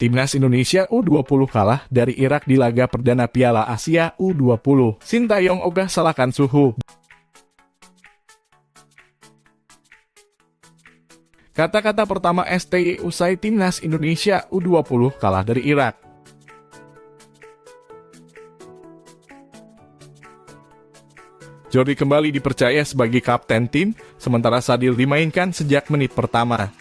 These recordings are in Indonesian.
Timnas Indonesia U20 kalah dari Irak di laga perdana Piala Asia U20. Sintayong ogah salahkan suhu. Kata-kata pertama STY usai Timnas Indonesia U20 kalah dari Irak. Jordi kembali dipercaya sebagai kapten tim, sementara Sadil dimainkan sejak menit pertama.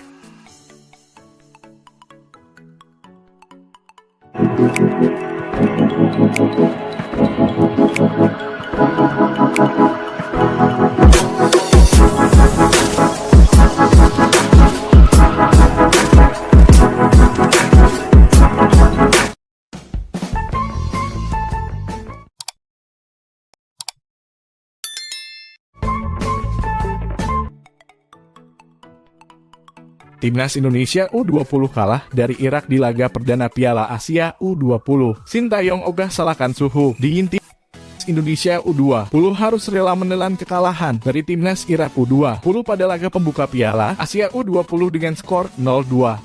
Timnas Indonesia U20 kalah dari Irak di laga perdana Piala Asia U20. Sintayong ogah salahkan suhu. Dingin Timnas Indonesia U20 harus rela menelan kekalahan dari Timnas Irak U20 pada laga pembuka Piala Asia U20 dengan skor 0-2.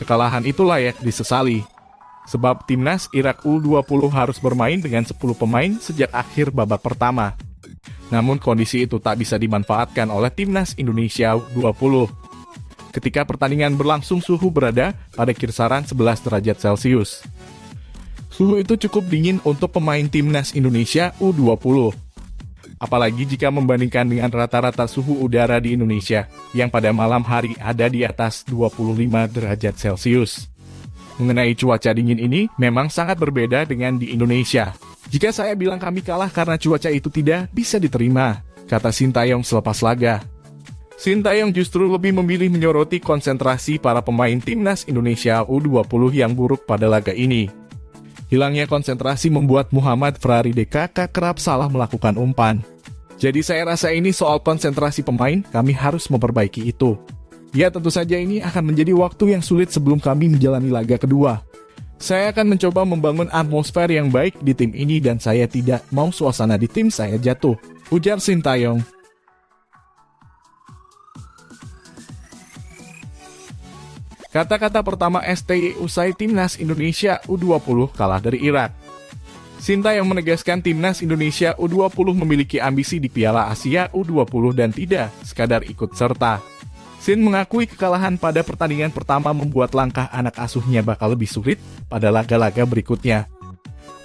Kekalahan itu layak disesali, sebab Timnas Irak U20 harus bermain dengan 10 pemain sejak akhir babak pertama. Namun kondisi itu tak bisa dimanfaatkan oleh Timnas Indonesia U20. Ketika pertandingan berlangsung, suhu berada pada kisaran 11 derajat Celcius. Suhu itu cukup dingin untuk pemain Timnas Indonesia U20. Apalagi jika membandingkan dengan rata-rata suhu udara di Indonesia, yang pada malam hari ada di atas 25 derajat Celcius. Mengenai cuaca dingin ini, memang sangat berbeda dengan di Indonesia. Jika saya bilang kami kalah karena cuaca itu tidak bisa diterima, kata Sintayong selepas laga. Sintayong justru lebih memilih menyoroti konsentrasi para pemain Timnas Indonesia U20 yang buruk pada laga ini. Hilangnya konsentrasi membuat Muhammad Ferrari DKK kerap salah melakukan umpan. Jadi saya rasa ini soal konsentrasi pemain, kami harus memperbaiki itu. Ya, tentu saja ini akan menjadi waktu yang sulit sebelum kami menjalani laga kedua. Saya akan mencoba membangun atmosfer yang baik di tim ini dan saya tidak mau suasana di tim saya jatuh, ujar Sintayong. Kata-kata pertama STY usai Timnas Indonesia U20 kalah dari Irak. Sintayong menegaskan Timnas Indonesia U20 memiliki ambisi di Piala Asia U20 dan tidak sekadar ikut serta. Sin mengakui kekalahan pada pertandingan pertama membuat langkah anak asuhnya bakal lebih sulit pada laga-laga berikutnya.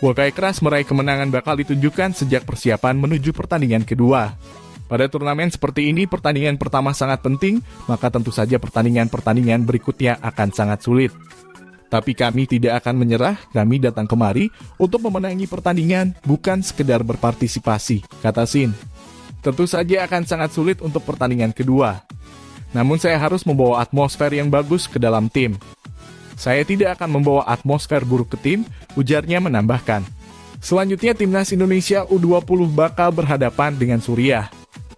Wakai keras meraih kemenangan bakal ditunjukkan sejak persiapan menuju pertandingan kedua. Pada turnamen seperti ini, pertandingan pertama sangat penting, maka tentu saja pertandingan-pertandingan berikutnya akan sangat sulit. Tapi kami tidak akan menyerah, kami datang kemari untuk memenangi pertandingan, bukan sekedar berpartisipasi, kata Sin. Tentu saja akan sangat sulit untuk pertandingan kedua. Namun saya harus membawa atmosfer yang bagus ke dalam tim. Saya tidak akan membawa atmosfer buruk ke tim, ujarnya menambahkan. Selanjutnya, Timnas Indonesia U20 bakal berhadapan dengan Suriah.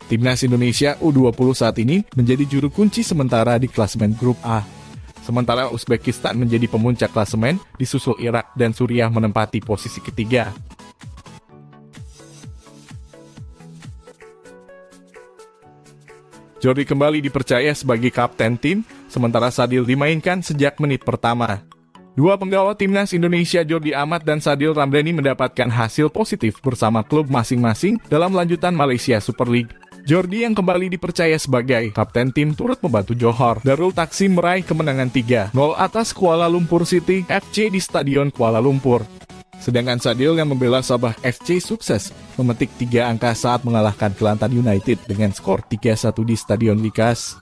Timnas Indonesia U20 saat ini menjadi juru kunci sementara di klasemen grup A. Sementara Uzbekistan menjadi pemuncak klasemen, disusul Irak dan Suriah menempati posisi ketiga. Jordi kembali dipercaya sebagai kapten tim, sementara Sadil dimainkan sejak menit pertama. Dua penggawa Timnas Indonesia Jordi Amat dan Sadil Ramdhani mendapatkan hasil positif bersama klub masing-masing dalam lanjutan Malaysia Super League. Jordi yang kembali dipercaya sebagai kapten tim turut membantu Johor Darul Taksim meraih kemenangan 3-0 atas Kuala Lumpur City FC di Stadion Kuala Lumpur. Sedangkan Sadil yang membela Sabah FC sukses memetik 3 angka saat mengalahkan Kelantan United dengan skor 3-1 di Stadion Likas.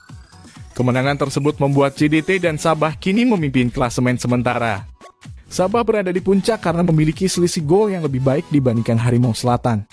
Kemenangan tersebut membuat CDT dan Sabah kini memimpin klasemen sementara. Sabah berada di puncak karena memiliki selisih gol yang lebih baik dibandingkan Harimau Selatan.